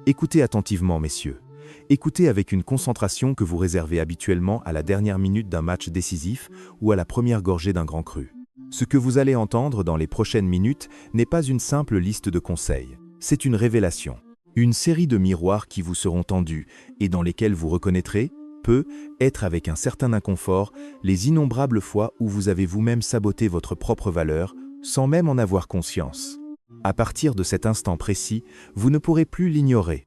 Écoutez attentivement, messieurs. Écoutez avec une concentration que vous réservez habituellement à la dernière minute d'un match décisif ou à la première gorgée d'un grand cru. Ce que vous allez entendre dans les prochaines minutes n'est pas une simple liste de conseils, c'est une révélation. Une série de miroirs qui vous seront tendus et dans lesquels vous reconnaîtrez, peut-être avec un certain inconfort, les innombrables fois où vous avez vous-même saboté votre propre valeur sans même en avoir conscience. À partir de cet instant précis, vous ne pourrez plus l'ignorer.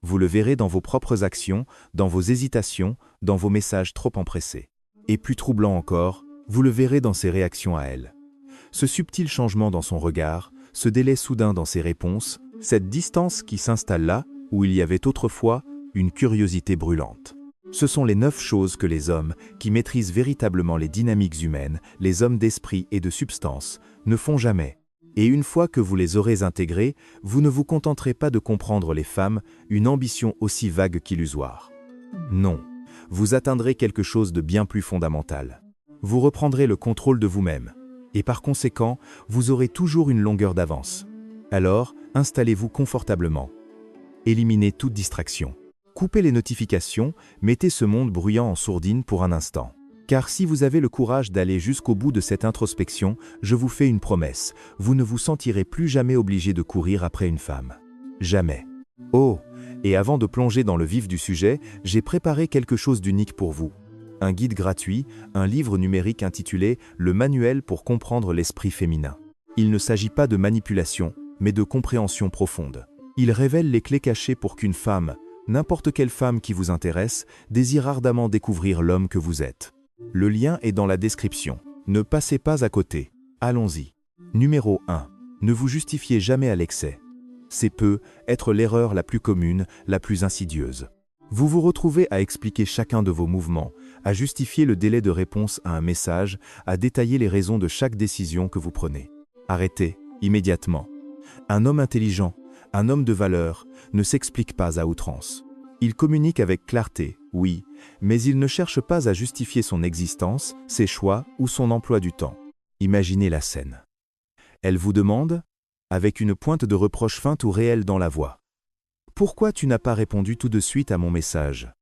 Vous le verrez dans vos propres actions, dans vos hésitations, dans vos messages trop empressés. Et plus troublant encore, vous le verrez dans ses réactions à elle. Ce subtil changement dans son regard, ce délai soudain dans ses réponses, cette distance qui s'installe là où il y avait autrefois une curiosité brûlante. Ce sont les 9 choses que les hommes, qui maîtrisent véritablement les dynamiques humaines, les hommes d'esprit et de substance, ne font jamais. Et une fois que vous les aurez intégrées, vous ne vous contenterez pas de comprendre les femmes, une ambition aussi vague qu'illusoire. Non, vous atteindrez quelque chose de bien plus fondamental. Vous reprendrez le contrôle de vous-même. Et par conséquent, vous aurez toujours une longueur d'avance. Alors, installez-vous confortablement. Éliminez toute distraction. Coupez les notifications, mettez ce monde bruyant en sourdine pour un instant. Car si vous avez le courage d'aller jusqu'au bout de cette introspection, je vous fais une promesse, vous ne vous sentirez plus jamais obligé de courir après une femme. Jamais. Oh, et avant de plonger dans le vif du sujet, j'ai préparé quelque chose d'unique pour vous. Un guide gratuit, un livre numérique intitulé « Le manuel pour comprendre l'esprit féminin ». Il ne s'agit pas de manipulation, mais de compréhension profonde. Il révèle les clés cachées pour qu'une femme, n'importe quelle femme qui vous intéresse, désire ardemment découvrir l'homme que vous êtes. Le lien est dans la description. Ne passez pas à côté. Allons-y. Numéro 1. Ne vous justifiez jamais à l'excès. C'est être l'erreur la plus commune, la plus insidieuse. Vous vous retrouvez à expliquer chacun de vos mouvements, à justifier le délai de réponse à un message, à détailler les raisons de chaque décision que vous prenez. Arrêtez, immédiatement. Un homme intelligent, un homme de valeur, ne s'explique pas à outrance. Il communique avec clarté, oui, mais il ne cherche pas à justifier son existence, ses choix ou son emploi du temps. Imaginez la scène. Elle vous demande, avec une pointe de reproche feinte ou réelle dans la voix, « Pourquoi tu n'as pas répondu tout de suite à mon message ?»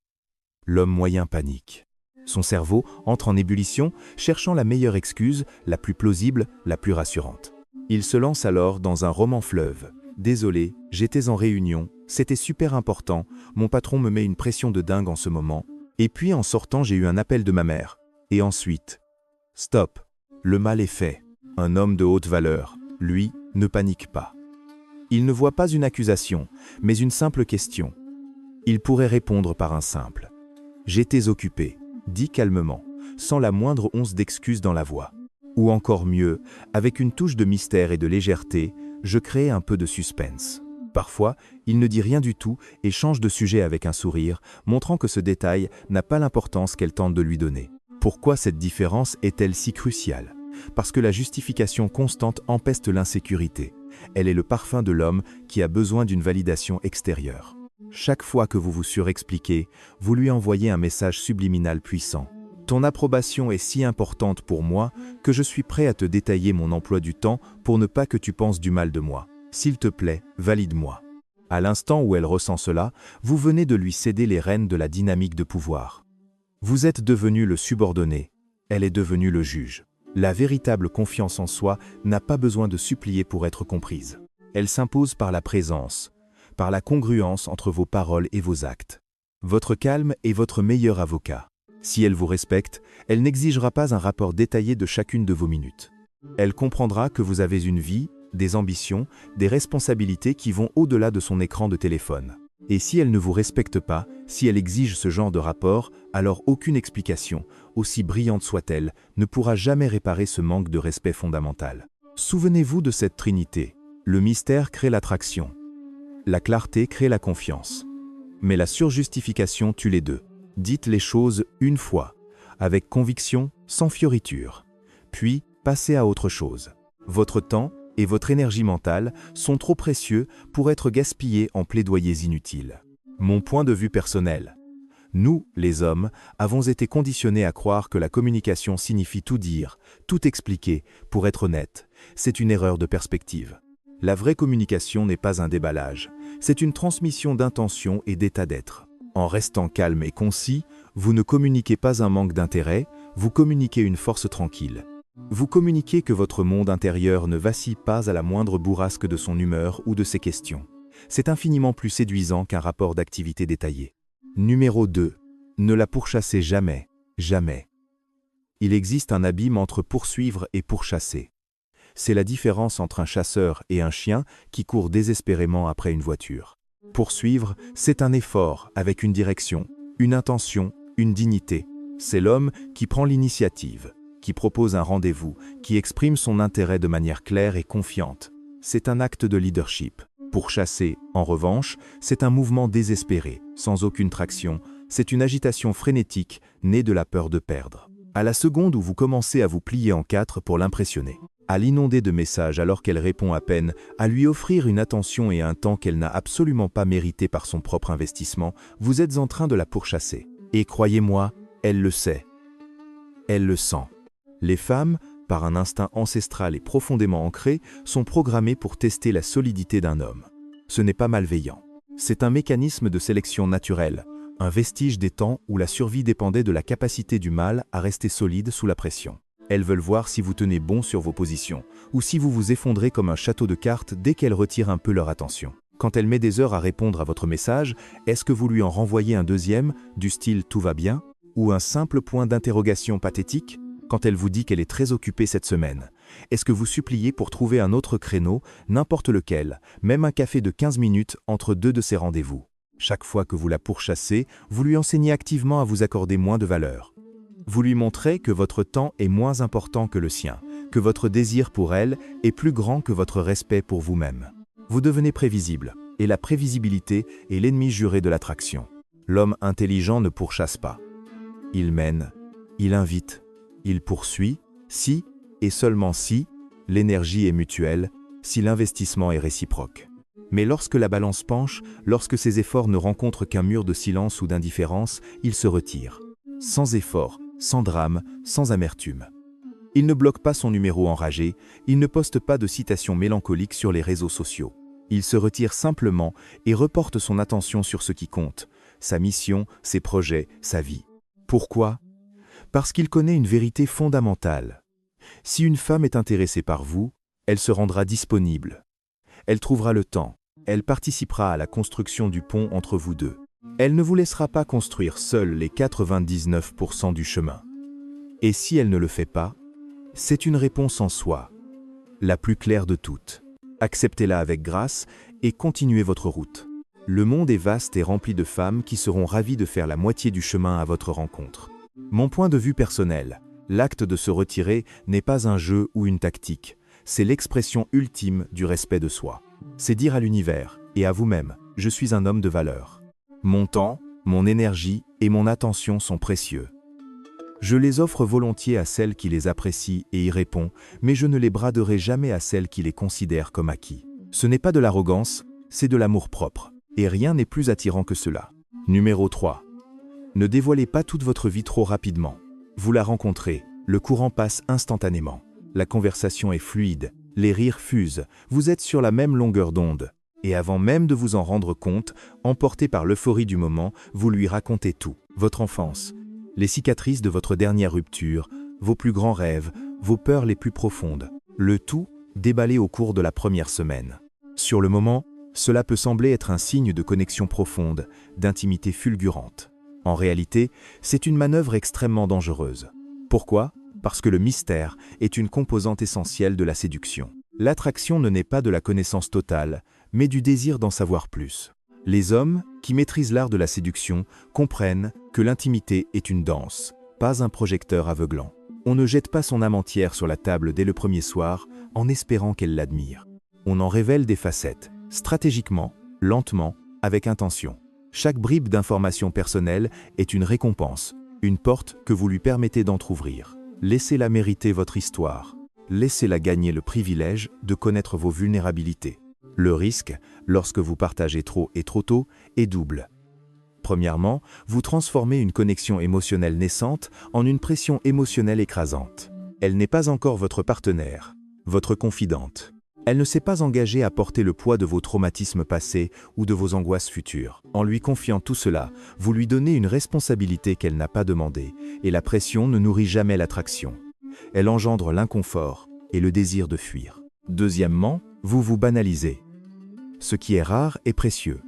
L'homme moyen panique. Son cerveau entre en ébullition, cherchant la meilleure excuse, la plus plausible, la plus rassurante. Il se lance alors dans un roman fleuve. « Désolé, j'étais en réunion, c'était super important, mon patron me met une pression de dingue en ce moment, et puis en sortant j'ai eu un appel de ma mère. Et ensuite, stop, le mal est fait. Un homme de haute valeur, lui, ne panique pas. Il ne voit pas une accusation, mais une simple question. Il pourrait répondre par un simple « J'étais occupé », dit calmement, sans la moindre once d'excuse dans la voix. Ou encore mieux, avec une touche de mystère et de légèreté, je crée un peu de suspense. Parfois, il ne dit rien du tout et change de sujet avec un sourire, montrant que ce détail n'a pas l'importance qu'elle tente de lui donner. Pourquoi cette différence est-elle si cruciale ? Parce que la justification constante empeste l'insécurité. Elle est le parfum de l'homme qui a besoin d'une validation extérieure. Chaque fois que vous vous surexpliquez, vous lui envoyez un message subliminal puissant. Ton approbation est si importante pour moi que je suis prêt à te détailler mon emploi du temps pour ne pas que tu penses du mal de moi. S'il te plaît, valide-moi. À l'instant où elle ressent cela, vous venez de lui céder les rênes de la dynamique de pouvoir. Vous êtes devenu le subordonné, elle est devenue le juge. La véritable confiance en soi n'a pas besoin de supplier pour être comprise. Elle s'impose par la présence, par la congruence entre vos paroles et vos actes. Votre calme est votre meilleur avocat. Si elle vous respecte, elle n'exigera pas un rapport détaillé de chacune de vos minutes. Elle comprendra que vous avez une vie, des ambitions, des responsabilités qui vont au-delà de son écran de téléphone. Et si elle ne vous respecte pas, si elle exige ce genre de rapport, alors aucune explication, aussi brillante soit-elle, ne pourra jamais réparer ce manque de respect fondamental. Souvenez-vous de cette trinité. Le mystère crée l'attraction. La clarté crée la confiance. Mais la surjustification tue les deux. Dites les choses une fois, avec conviction, sans fioriture. Puis, passez à autre chose. Votre temps et votre énergie mentale sont trop précieux pour être gaspillés en plaidoyers inutiles. Mon point de vue personnel. Nous, les hommes, avons été conditionnés à croire que la communication signifie tout dire, tout expliquer, pour être honnête. C'est une erreur de perspective. La vraie communication n'est pas un déballage, c'est une transmission d'intention et d'état d'être. En restant calme et concis, vous ne communiquez pas un manque d'intérêt, vous communiquez une force tranquille. Vous communiquez que votre monde intérieur ne vacille pas à la moindre bourrasque de son humeur ou de ses questions. C'est infiniment plus séduisant qu'un rapport d'activité détaillé. Numéro 2. Ne la pourchassez jamais, jamais. Il existe un abîme entre poursuivre et pourchasser. C'est la différence entre un chasseur et un chien qui court désespérément après une voiture. Poursuivre, c'est un effort avec une direction, une intention, une dignité. C'est l'homme qui prend l'initiative, qui propose un rendez-vous, qui exprime son intérêt de manière claire et confiante. C'est un acte de leadership. Pourchasser, en revanche, c'est un mouvement désespéré, sans aucune traction. C'est une agitation frénétique, née de la peur de perdre. À la seconde où vous commencez à vous plier en quatre pour l'impressionner, à l'inonder de messages alors qu'elle répond à peine, à lui offrir une attention et un temps qu'elle n'a absolument pas mérité par son propre investissement, vous êtes en train de la pourchasser. Et croyez-moi, elle le sait. Elle le sent. Les femmes, par un instinct ancestral et profondément ancré, sont programmées pour tester la solidité d'un homme. Ce n'est pas malveillant. C'est un mécanisme de sélection naturelle, un vestige des temps où la survie dépendait de la capacité du mâle à rester solide sous la pression. Elles veulent voir si vous tenez bon sur vos positions, ou si vous vous effondrez comme un château de cartes dès qu'elles retirent un peu leur attention. Quand elle met des heures à répondre à votre message, est-ce que vous lui en renvoyez un deuxième, du style « tout va bien » ou un simple point d'interrogation pathétique? Quand elle vous dit qu'elle est très occupée cette semaine, est-ce que vous suppliez pour trouver un autre créneau, n'importe lequel, même un café de 15 minutes entre deux de ses rendez-vous? Chaque fois que vous la pourchassez, vous lui enseignez activement à vous accorder moins de valeur. Vous lui montrez que votre temps est moins important que le sien, que votre désir pour elle est plus grand que votre respect pour vous-même. Vous devenez prévisible, et la prévisibilité est l'ennemi juré de l'attraction. L'homme intelligent ne pourchasse pas. Il mène, il invite, il poursuit, si, et seulement si, l'énergie est mutuelle, si l'investissement est réciproque. Mais lorsque la balance penche, lorsque ses efforts ne rencontrent qu'un mur de silence ou d'indifférence, il se retire. Sans effort, sans drame, sans amertume. Il ne bloque pas son numéro enragé, il ne poste pas de citations mélancoliques sur les réseaux sociaux. Il se retire simplement et reporte son attention sur ce qui compte, sa mission, ses projets, sa vie. Pourquoi ? Parce qu'il connaît une vérité fondamentale. Si une femme est intéressée par vous, elle se rendra disponible. Elle trouvera le temps, elle participera à la construction du pont entre vous deux. Elle ne vous laissera pas construire seule les 99% du chemin. Et si elle ne le fait pas, c'est une réponse en soi, la plus claire de toutes. Acceptez-la avec grâce et continuez votre route. Le monde est vaste et rempli de femmes qui seront ravies de faire la moitié du chemin à votre rencontre. Mon point de vue personnel, l'acte de se retirer n'est pas un jeu ou une tactique, c'est l'expression ultime du respect de soi. C'est dire à l'univers et à vous-même, je suis un homme de valeur. Mon temps, mon énergie et mon attention sont précieux. Je les offre volontiers à celles qui les apprécient et y répondent, mais je ne les braderai jamais à celles qui les considèrent comme acquis. Ce n'est pas de l'arrogance, c'est de l'amour-propre. Et rien n'est plus attirant que cela. Numéro 3. Ne dévoilez pas toute votre vie trop rapidement. Vous la rencontrez, le courant passe instantanément. La conversation est fluide, les rires fusent, vous êtes sur la même longueur d'onde. Et avant même de vous en rendre compte, emporté par l'euphorie du moment, vous lui racontez tout. Votre enfance, les cicatrices de votre dernière rupture, vos plus grands rêves, vos peurs les plus profondes. Le tout déballé au cours de la première semaine. Sur le moment, cela peut sembler être un signe de connexion profonde, d'intimité fulgurante. En réalité, c'est une manœuvre extrêmement dangereuse. Pourquoi ? Parce que le mystère est une composante essentielle de la séduction. L'attraction ne naît pas de la connaissance totale, mais du désir d'en savoir plus. Les hommes, qui maîtrisent l'art de la séduction, comprennent que l'intimité est une danse, pas un projecteur aveuglant. On ne jette pas son âme entière sur la table dès le premier soir en espérant qu'elle l'admire. On en révèle des facettes, stratégiquement, lentement, avec intention. Chaque bribe d'information personnelle est une récompense, une porte que vous lui permettez d'entrouvrir. Laissez-la mériter votre histoire. Laissez-la gagner le privilège de connaître vos vulnérabilités. Le risque, lorsque vous partagez trop et trop tôt, est double. Premièrement, vous transformez une connexion émotionnelle naissante en une pression émotionnelle écrasante. Elle n'est pas encore votre partenaire, votre confidente. Elle ne s'est pas engagée à porter le poids de vos traumatismes passés ou de vos angoisses futures. En lui confiant tout cela, vous lui donnez une responsabilité qu'elle n'a pas demandée, et la pression ne nourrit jamais l'attraction. Elle engendre l'inconfort et le désir de fuir. Deuxièmement, vous vous banalisez. Ce qui est rare est précieux.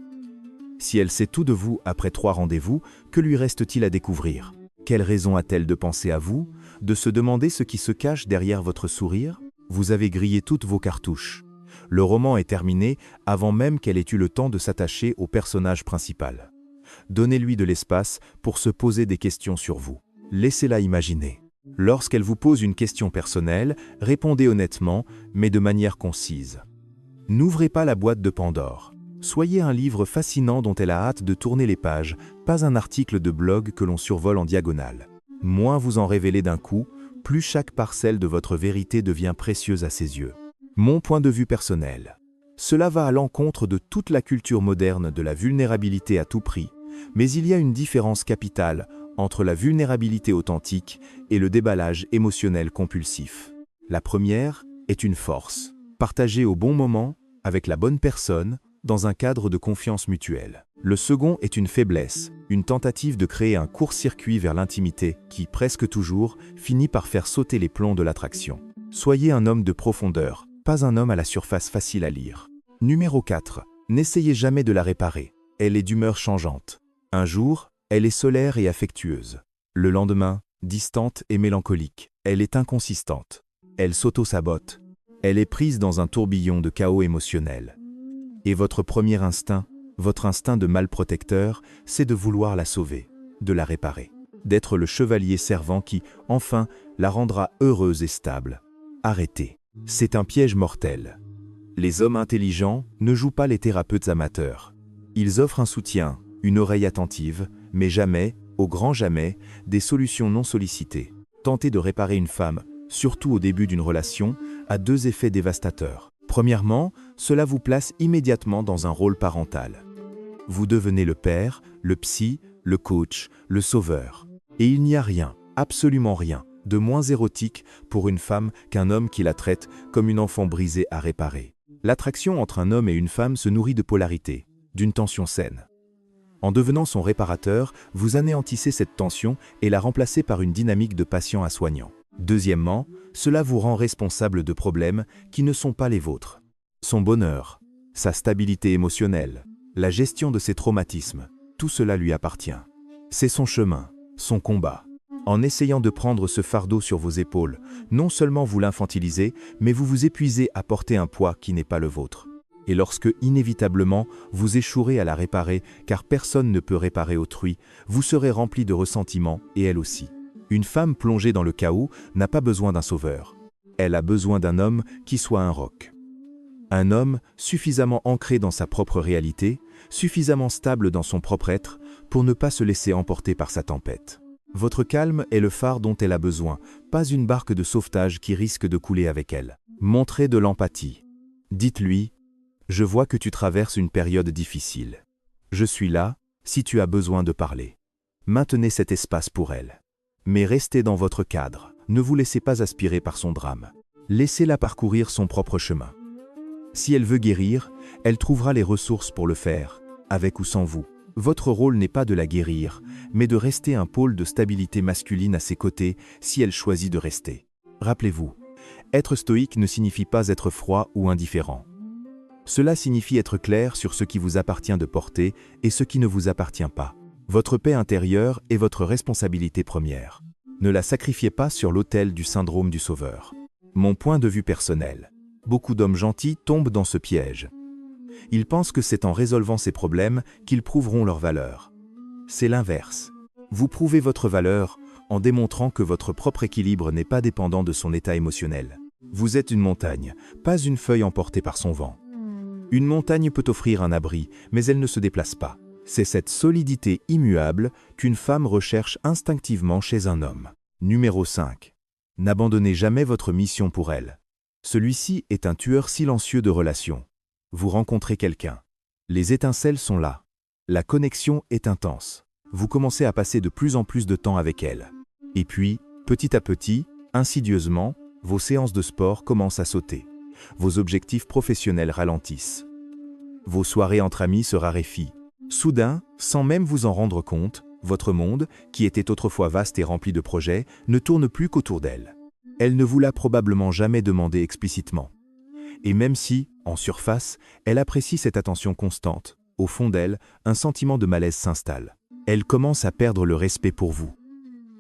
Si elle sait tout de vous après 3 rendez-vous, que lui reste-t-il à découvrir? Quelle raison a-t-elle de penser à vous, de se demander ce qui se cache derrière votre sourire? Vous avez grillé toutes vos cartouches. Le roman est terminé avant même qu'elle ait eu le temps de s'attacher au personnage principal. Donnez-lui de l'espace pour se poser des questions sur vous. Laissez-la imaginer. Lorsqu'elle vous pose une question personnelle, répondez honnêtement, mais de manière concise. N'ouvrez pas la boîte de Pandore. Soyez un livre fascinant dont elle a hâte de tourner les pages, pas un article de blog que l'on survole en diagonale. Moins vous en révélez d'un coup, plus chaque parcelle de votre vérité devient précieuse à ses yeux. Mon point de vue personnel. Cela va à l'encontre de toute la culture moderne de la vulnérabilité à tout prix, mais il y a une différence capitale entre la vulnérabilité authentique et le déballage émotionnel compulsif. La première est une force, partagée au bon moment, avec la bonne personne, dans un cadre de confiance mutuelle. Le second est une faiblesse, une tentative de créer un court-circuit vers l'intimité qui, presque toujours, finit par faire sauter les plombs de l'attraction. Soyez un homme de profondeur, pas un homme à la surface facile à lire. Numéro 4. N'essayez jamais de la réparer. Elle est d'humeur changeante. Un jour, elle est solaire et affectueuse. Le lendemain, distante et mélancolique. Elle est inconsistante. Elle s'auto-sabote. Elle est prise dans un tourbillon de chaos émotionnel. Et votre premier instinct, votre instinct de mâle protecteur, c'est de vouloir la sauver, de la réparer, d'être le chevalier servant qui, enfin, la rendra heureuse et stable. Arrêtez. C'est un piège mortel. Les hommes intelligents ne jouent pas les thérapeutes amateurs. Ils offrent un soutien, une oreille attentive, mais jamais, au grand jamais, des solutions non sollicitées. Tenter de réparer une femme, surtout au début d'une relation, a 2 effets dévastateurs. Premièrement, cela vous place immédiatement dans un rôle parental. Vous devenez le père, le psy, le coach, le sauveur. Et il n'y a rien, absolument rien, de moins érotique pour une femme qu'un homme qui la traite comme une enfant brisée à réparer. L'attraction entre un homme et une femme se nourrit de polarité, d'une tension saine. En devenant son réparateur, vous anéantissez cette tension et la remplacez par une dynamique de patient à soignant. Deuxièmement, cela vous rend responsable de problèmes qui ne sont pas les vôtres. Son bonheur, sa stabilité émotionnelle, la gestion de ses traumatismes, tout cela lui appartient. C'est son chemin, son combat. En essayant de prendre ce fardeau sur vos épaules, non seulement vous l'infantilisez, mais vous vous épuisez à porter un poids qui n'est pas le vôtre. Et lorsque, inévitablement, vous échouerez à la réparer, car personne ne peut réparer autrui, vous serez rempli de ressentiment, et elle aussi. Une femme plongée dans le chaos n'a pas besoin d'un sauveur. Elle a besoin d'un homme qui soit un roc. Un homme suffisamment ancré dans sa propre réalité, suffisamment stable dans son propre être, pour ne pas se laisser emporter par sa tempête. Votre calme est le phare dont elle a besoin, pas une barque de sauvetage qui risque de couler avec elle. Montrez de l'empathie. Dites-lui « Je vois que tu traverses une période difficile. Je suis là, si tu as besoin de parler. » Maintenez cet espace pour elle. Mais restez dans votre cadre, ne vous laissez pas aspirer par son drame. Laissez-la parcourir son propre chemin. Si elle veut guérir, elle trouvera les ressources pour le faire, avec ou sans vous. Votre rôle n'est pas de la guérir, mais de rester un pôle de stabilité masculine à ses côtés si elle choisit de rester. Rappelez-vous, être stoïque ne signifie pas être froid ou indifférent. Cela signifie être clair sur ce qui vous appartient de porter et ce qui ne vous appartient pas. Votre paix intérieure est votre responsabilité première. Ne la sacrifiez pas sur l'autel du syndrome du sauveur. Mon point de vue personnel. Beaucoup d'hommes gentils tombent dans ce piège. Ils pensent que c'est en résolvant ces problèmes qu'ils prouveront leur valeur. C'est l'inverse. Vous prouvez votre valeur en démontrant que votre propre équilibre n'est pas dépendant de son état émotionnel. Vous êtes une montagne, pas une feuille emportée par son vent. Une montagne peut offrir un abri, mais elle ne se déplace pas. C'est cette solidité immuable qu'une femme recherche instinctivement chez un homme. Numéro 5. N'abandonnez jamais votre mission pour elle. Celui-ci est un tueur silencieux de relations. Vous rencontrez quelqu'un. Les étincelles sont là. La connexion est intense. Vous commencez à passer de plus en plus de temps avec elle. Et puis, petit à petit, insidieusement, vos séances de sport commencent à sauter. Vos objectifs professionnels ralentissent. Vos soirées entre amis se raréfient. Soudain, sans même vous en rendre compte, votre monde, qui était autrefois vaste et rempli de projets, ne tourne plus qu'autour d'elle. Elle ne vous l'a probablement jamais demandé explicitement. Et même si, en surface, elle apprécie cette attention constante, au fond d'elle, un sentiment de malaise s'installe. Elle commence à perdre le respect pour vous.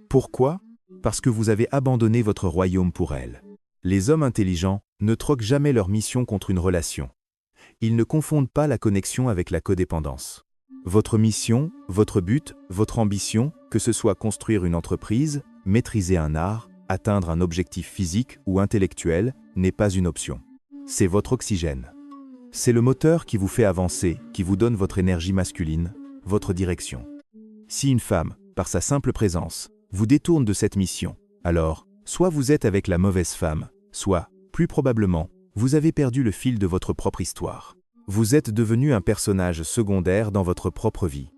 Pourquoi? Parce que vous avez abandonné votre royaume pour elle. Les hommes intelligents ne troquent jamais leur mission contre une relation. Ils ne confondent pas la connexion avec la codépendance. Votre mission, votre but, votre ambition, que ce soit construire une entreprise, maîtriser un art, atteindre un objectif physique ou intellectuel, n'est pas une option. C'est votre oxygène. C'est le moteur qui vous fait avancer, qui vous donne votre énergie masculine, votre direction. Si une femme, par sa simple présence, vous détourne de cette mission, alors, soit vous êtes avec la mauvaise femme, soit, plus probablement, vous avez perdu le fil de votre propre histoire. Vous êtes devenu un personnage secondaire dans votre propre vie.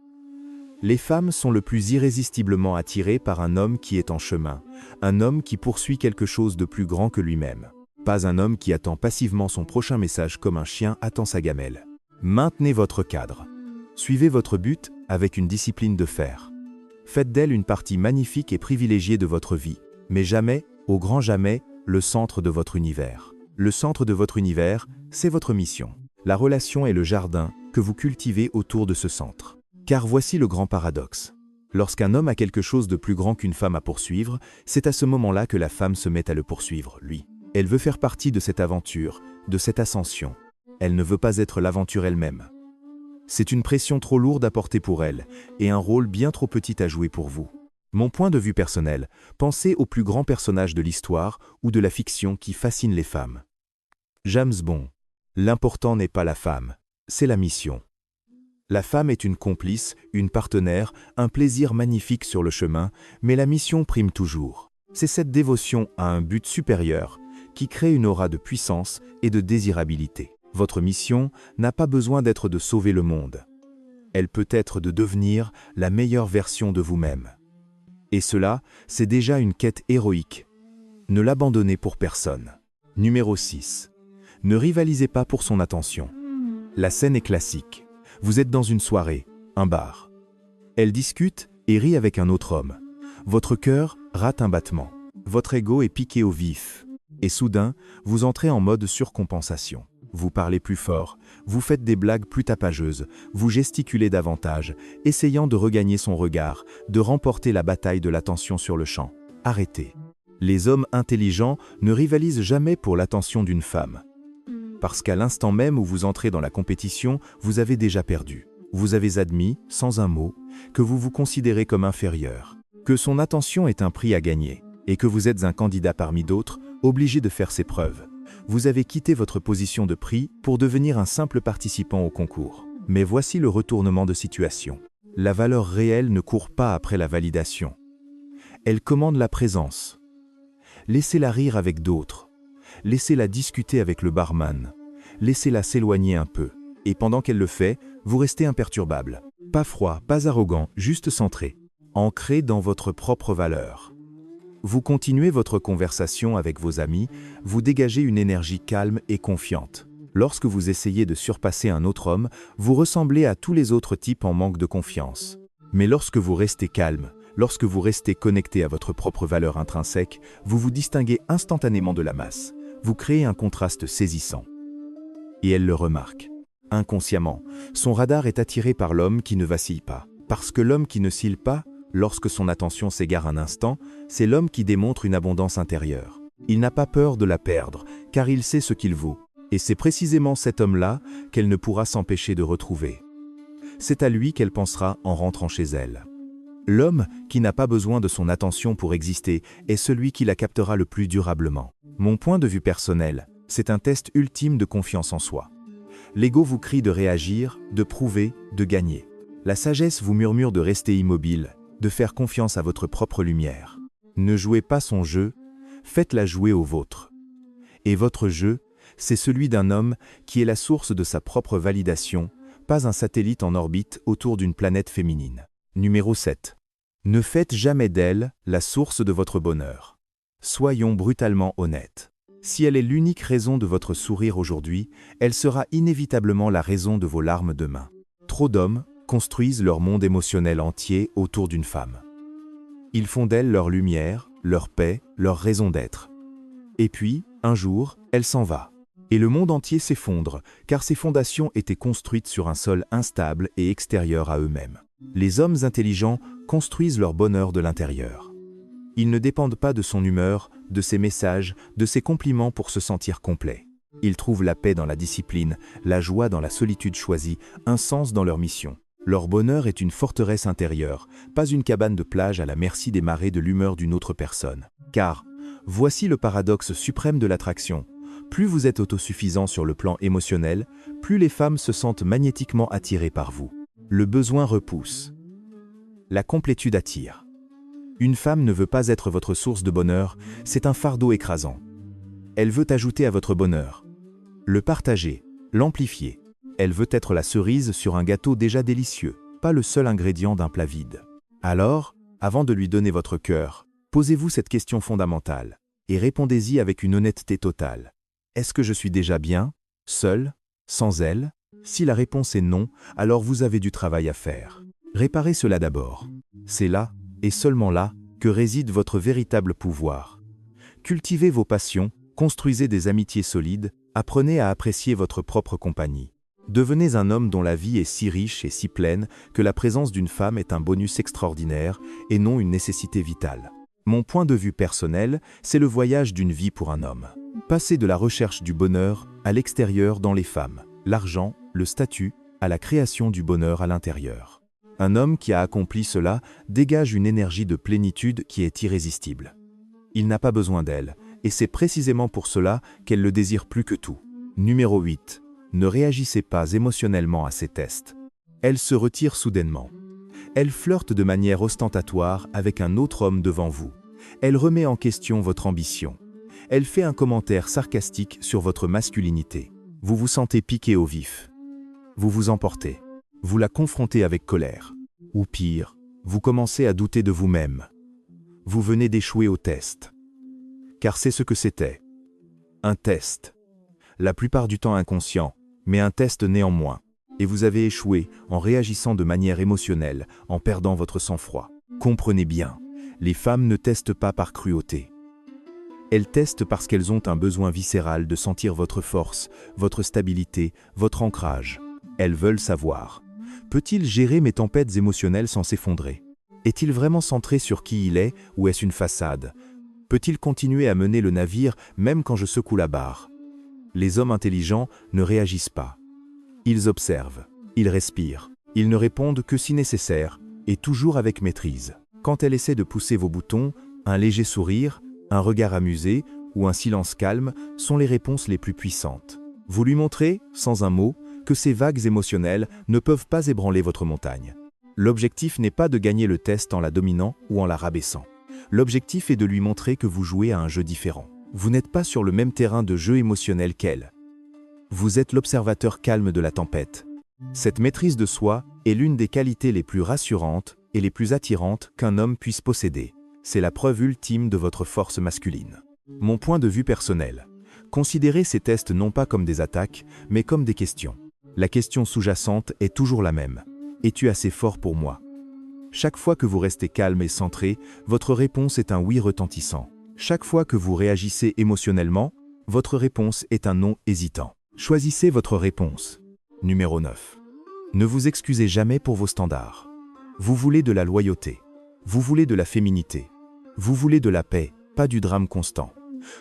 Les femmes sont le plus irrésistiblement attirées par un homme qui est en chemin, un homme qui poursuit quelque chose de plus grand que lui-même. Pas un homme qui attend passivement son prochain message comme un chien attend sa gamelle. Maintenez votre cadre. Suivez votre but avec une discipline de fer. Faites d'elle une partie magnifique et privilégiée de votre vie, mais jamais, au grand jamais, le centre de votre univers. Le centre de votre univers, c'est votre mission. La relation est le jardin que vous cultivez autour de ce centre. Car voici le grand paradoxe. Lorsqu'un homme a quelque chose de plus grand qu'une femme à poursuivre, c'est à ce moment-là que la femme se met à le poursuivre, lui. Elle veut faire partie de cette aventure, de cette ascension. Elle ne veut pas être l'aventure elle-même. C'est une pression trop lourde à porter pour elle, et un rôle bien trop petit à jouer pour vous. Mon point de vue personnel, pensez aux plus grands personnages de l'histoire ou de la fiction qui fascinent les femmes. James Bond. L'important n'est pas la femme, c'est la mission. La femme est une complice, une partenaire, un plaisir magnifique sur le chemin, mais la mission prime toujours. C'est cette dévotion à un but supérieur qui crée une aura de puissance et de désirabilité. Votre mission n'a pas besoin d'être de sauver le monde. Elle peut être de devenir la meilleure version de vous-même. Et cela, c'est déjà une quête héroïque. Ne l'abandonnez pour personne. Numéro 6. Ne rivalisez pas pour son attention. La scène est classique. Vous êtes dans une soirée, un bar. Elle discute et rit avec un autre homme. Votre cœur rate un battement. Votre ego est piqué au vif. Et soudain, vous entrez en mode surcompensation. Vous parlez plus fort, vous faites des blagues plus tapageuses, vous gesticulez davantage, essayant de regagner son regard, de remporter la bataille de l'attention sur le champ. Arrêtez. Les hommes intelligents ne rivalisent jamais pour l'attention d'une femme. Parce qu'à l'instant même où vous entrez dans la compétition, vous avez déjà perdu. Vous avez admis, sans un mot, que vous vous considérez comme inférieur, que son attention est un prix à gagner, et que vous êtes un candidat parmi d'autres, obligé de faire ses preuves. Vous avez quitté votre position de prix pour devenir un simple participant au concours. Mais voici le retournement de situation. La valeur réelle ne court pas après la validation. Elle commande la présence. Laissez-la rire avec d'autres. Laissez-la discuter avec le barman. Laissez-la s'éloigner un peu. Et pendant qu'elle le fait, vous restez imperturbable. Pas froid, pas arrogant, juste centré. Ancré dans votre propre valeur. Vous continuez votre conversation avec vos amis, vous dégagez une énergie calme et confiante. Lorsque vous essayez de surpasser un autre homme, vous ressemblez à tous les autres types en manque de confiance. Mais lorsque vous restez calme, lorsque vous restez connecté à votre propre valeur intrinsèque, vous vous distinguez instantanément de la masse. Vous créez un contraste saisissant. Et elle le remarque. Inconsciemment, son radar est attiré par l'homme qui ne vacille pas. Parce que l'homme qui ne cille pas, lorsque son attention s'égare un instant, c'est l'homme qui démontre une abondance intérieure. Il n'a pas peur de la perdre, car il sait ce qu'il vaut. Et c'est précisément cet homme-là qu'elle ne pourra s'empêcher de retrouver. C'est à lui qu'elle pensera en rentrant chez elle. L'homme qui n'a pas besoin de son attention pour exister est celui qui la captera le plus durablement. Mon point de vue personnel, c'est un test ultime de confiance en soi. L'ego vous crie de réagir, de prouver, de gagner. La sagesse vous murmure de rester immobile, de faire confiance à votre propre lumière. Ne jouez pas son jeu, faites-la jouer au vôtre. Et votre jeu, c'est celui d'un homme qui est la source de sa propre validation, pas un satellite en orbite autour d'une planète féminine. Numéro 7. Ne faites jamais d'elle la source de votre bonheur. Soyons brutalement honnêtes. Si elle est l'unique raison de votre sourire aujourd'hui, elle sera inévitablement la raison de vos larmes demain. Trop d'hommes construisent leur monde émotionnel entier autour d'une femme. Ils font d'elle leur lumière, leur paix, leur raison d'être. Et puis, un jour, elle s'en va. Et le monde entier s'effondre, car ses fondations étaient construites sur un sol instable et extérieur à eux-mêmes. Les hommes intelligents construisent leur bonheur de l'intérieur. Ils ne dépendent pas de son humeur, de ses messages, de ses compliments pour se sentir complets. Ils trouvent la paix dans la discipline, la joie dans la solitude choisie, un sens dans leur mission. Leur bonheur est une forteresse intérieure, pas une cabane de plage à la merci des marées de l'humeur d'une autre personne. Car, voici le paradoxe suprême de l'attraction. Plus vous êtes autosuffisant sur le plan émotionnel, plus les femmes se sentent magnétiquement attirées par vous. Le besoin repousse. La complétude attire. Une femme ne veut pas être votre source de bonheur, c'est un fardeau écrasant. Elle veut ajouter à votre bonheur. Le partager, l'amplifier. Elle veut être la cerise sur un gâteau déjà délicieux, pas le seul ingrédient d'un plat vide. Alors, avant de lui donner votre cœur, posez-vous cette question fondamentale et répondez-y avec une honnêteté totale. Est-ce que je suis déjà bien, seul, sans elle? Si la réponse est non, alors vous avez du travail à faire. Réparez cela d'abord. C'est là, et seulement là, que réside votre véritable pouvoir. Cultivez vos passions, construisez des amitiés solides, apprenez à apprécier votre propre compagnie. Devenez un homme dont la vie est si riche et si pleine que la présence d'une femme est un bonus extraordinaire et non une nécessité vitale. Mon point de vue personnel, c'est le voyage d'une vie pour un homme. Passer de la recherche du bonheur à l'extérieur dans les femmes, l'argent, le statut, à la création du bonheur à l'intérieur. Un homme qui a accompli cela dégage une énergie de plénitude qui est irrésistible. Il n'a pas besoin d'elle, et c'est précisément pour cela qu'elle le désire plus que tout. Numéro 8. Ne réagissez pas émotionnellement à ces tests. Elle se retire soudainement. Elle flirte de manière ostentatoire avec un autre homme devant vous. Elle remet en question votre ambition. Elle fait un commentaire sarcastique sur votre masculinité. Vous vous sentez piqué au vif. Vous vous emportez. Vous la confrontez avec colère. Ou pire, vous commencez à douter de vous-même. Vous venez d'échouer au test. Car c'est ce que c'était. Un test. La plupart du temps inconscient, mais un test néanmoins. Et vous avez échoué en réagissant de manière émotionnelle, en perdant votre sang-froid. Comprenez bien, les femmes ne testent pas par cruauté. Elles testent parce qu'elles ont un besoin viscéral de sentir votre force, votre stabilité, votre ancrage. Elles veulent savoir. Peut-il gérer mes tempêtes émotionnelles sans s'effondrer? Est-il vraiment centré sur qui il est ou est-ce une façade? Peut-il continuer à mener le navire même quand je secoue la barre? Les hommes intelligents ne réagissent pas. Ils observent, ils respirent, ils ne répondent que si nécessaire, et toujours avec maîtrise. Quand elle essaie de pousser vos boutons, un léger sourire, un regard amusé ou un silence calme sont les réponses les plus puissantes. Vous lui montrez, sans un mot, que ces vagues émotionnelles ne peuvent pas ébranler votre montagne. L'objectif n'est pas de gagner le test en la dominant ou en la rabaissant. L'objectif est de lui montrer que vous jouez à un jeu différent. Vous n'êtes pas sur le même terrain de jeu émotionnel qu'elle. Vous êtes l'observateur calme de la tempête. Cette maîtrise de soi est l'une des qualités les plus rassurantes et les plus attirantes qu'un homme puisse posséder. C'est la preuve ultime de votre force masculine. Mon point de vue personnel. Considérez ces tests non pas comme des attaques, mais comme des questions. La question sous-jacente est toujours la même. Es-tu assez fort pour moi? Chaque fois que vous restez calme et centré, votre réponse est un oui retentissant. Chaque fois que vous réagissez émotionnellement, votre réponse est un non hésitant. Choisissez votre réponse. Numéro 9. Ne vous excusez jamais pour vos standards. Vous voulez de la loyauté. Vous voulez de la féminité. Vous voulez de la paix, pas du drame constant.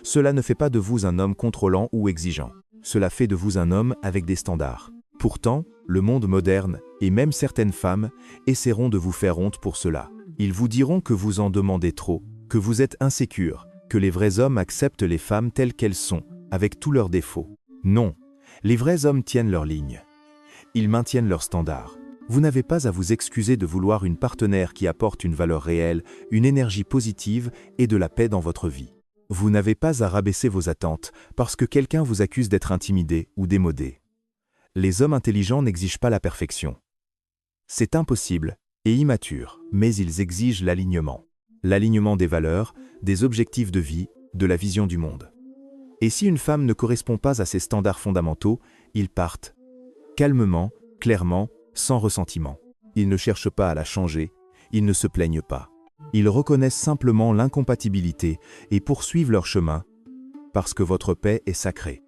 Cela ne fait pas de vous un homme contrôlant ou exigeant. Cela fait de vous un homme avec des standards. Pourtant, le monde moderne, et même certaines femmes, essaieront de vous faire honte pour cela. Ils vous diront que vous en demandez trop, que vous êtes insécure, que les vrais hommes acceptent les femmes telles qu'elles sont, avec tous leurs défauts. Non, les vrais hommes tiennent leur ligne. Ils maintiennent leurs standards. Vous n'avez pas à vous excuser de vouloir une partenaire qui apporte une valeur réelle, une énergie positive et de la paix dans votre vie. Vous n'avez pas à rabaisser vos attentes parce que quelqu'un vous accuse d'être intimidé ou démodé. Les hommes intelligents n'exigent pas la perfection. C'est impossible et immature, mais ils exigent l'alignement. L'alignement des valeurs, des objectifs de vie, de la vision du monde. Et si une femme ne correspond pas à ces standards fondamentaux, ils partent. Calmement, clairement, sans ressentiment. Ils ne cherchent pas à la changer, ils ne se plaignent pas. Ils reconnaissent simplement l'incompatibilité et poursuivent leur chemin, parce que votre paix est sacrée.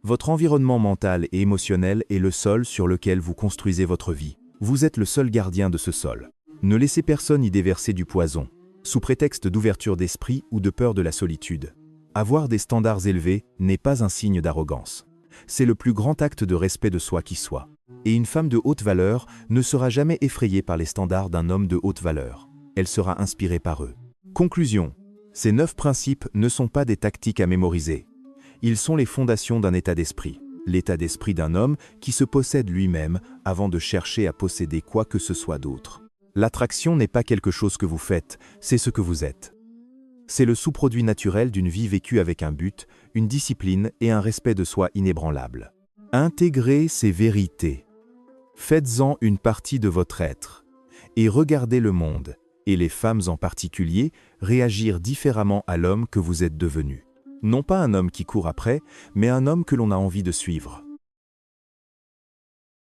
Votre environnement mental et émotionnel est le sol sur lequel vous construisez votre vie. Vous êtes le seul gardien de ce sol. Ne laissez personne y déverser du poison, sous prétexte d'ouverture d'esprit ou de peur de la solitude. Avoir des standards élevés n'est pas un signe d'arrogance. C'est le plus grand acte de respect de soi qui soit. Et une femme de haute valeur ne sera jamais effrayée par les standards d'un homme de haute valeur. Elle sera inspirée par eux. Conclusion. Ces 9 principes ne sont pas des tactiques à mémoriser. Ils sont les fondations d'un état d'esprit. L'état d'esprit d'un homme qui se possède lui-même avant de chercher à posséder quoi que ce soit d'autre. L'attraction n'est pas quelque chose que vous faites, c'est ce que vous êtes. C'est le sous-produit naturel d'une vie vécue avec un but, une discipline et un respect de soi inébranlable. Intégrez ces vérités. Faites-en une partie de votre être. Et regardez le monde, et les femmes en particulier, réagir différemment à l'homme que vous êtes devenu. Non pas un homme qui court après, mais un homme que l'on a envie de suivre.